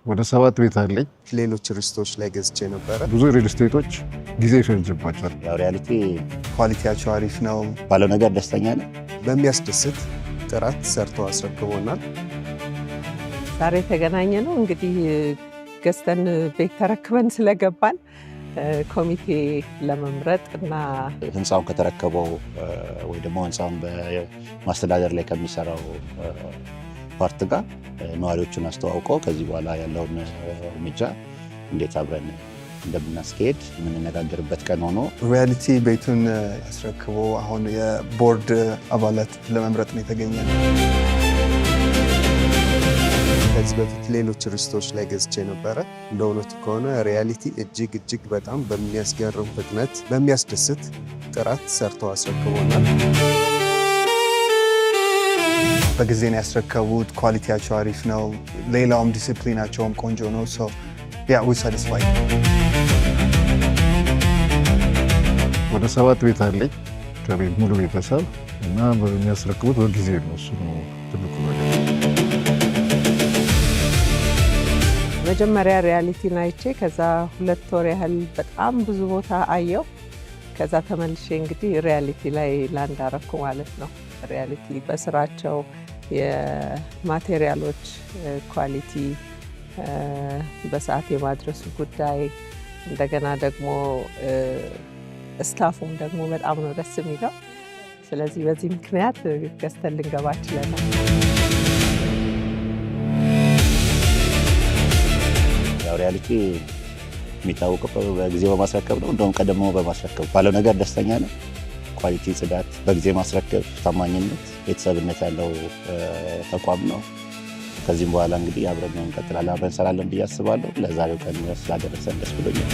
ወደ 7 ቤት አለኝ። ሌሎች ሪስቶች ላይ ገዝቼ ነበረ። ብዙ ሪል ስቴቶች ጊዜ ይፈጅባቸዋል። ያው ሪያሊቲ ኳሊቲያቸው አሪፍ ነው። ባለው ነገር ደስተኛ ነን። በሚያስደስት ጥራት ሰርተው አስረክቦናል። ዛሬ የተገናኘ ነው እንግዲህ ገዝተን ቤት ተረክበን ስለገባን ኮሚቴ ለመምረጥ እና ህንፃውን ከተረከበው ወይ ደግሞ ህንፃውን በማስተዳደር ላይ ከሚሰራው ፓርት ጋር ነዋሪዎቹን አስተዋውቀው ከዚህ በኋላ ያለውን እርምጃ እንዴት አብረን እንደምናስኬድ የምንነጋገርበት ቀን ሆኖ ሪያሊቲ ቤቱን ያስረክቦ አሁን የቦርድ አባላት ለመምረጥ ነው የተገኘ ነው። ከዚህ በፊት ሌሎች ሪስቶች ላይ ገዝቼ ነበረ። እንደ እውነቱ ከሆነ ሪያሊቲ እጅግ በጣም በሚያስገርም ፍጥነት በሚያስደስት ጥራት ሰርተው አስረክቦናል። በጊዜ ነው ያስረከቡት። ኳሊቲያቸው አሪፍ ነው። ሌላውም ዲሲፕሊናቸውም ቆንጆ ነው። ዊ ሳቲስፋይድ። ወደ 7 ቤት አለኝ ከቤት ሙሉ ቤተሰብ እና በሚያስረክቡት በጊዜ ነው። እሱ ነው ትልቁ ነገር። መጀመሪያ ሪያሊቲን አይቼ ከዛ 2 ወር ያህል በጣም ብዙ ቦታ አየው። ከዛ ተመልሼ እንግዲህ ሪያሊቲ ላይ ላንድ አረኩ ማለት ነው። ሪያሊቲ በስራቸው የማቴሪያሎች ኳሊቲ፣ በሰዓት የማድረሱ ጉዳይ፣ እንደገና ደግሞ ስታፉም ደግሞ በጣም ነው ደስ የሚለው። ስለዚህ በዚህ ምክንያት ገዝተን ልንገባ ችለናል። ያው ሪያሊቲ የሚታወቀው በጊዜ በማስረከብ ነው። እንደውም ቀደሞ በማስረከብ ባለው ነገር ደስተኛ ነው። ኳሊቲ፣ ጽዳት፣ በጊዜ ማስረከብ፣ ታማኝነት፣ ቤተሰብነት ያለው ተቋም ነው። ከዚህም በኋላ እንግዲህ አብረን እንቀጥላለን፣ አብረን እንሰራለን ብዬ አስባለሁ። ለዛሬው ቀን ስላደረሰን ደስ ብሎኛል።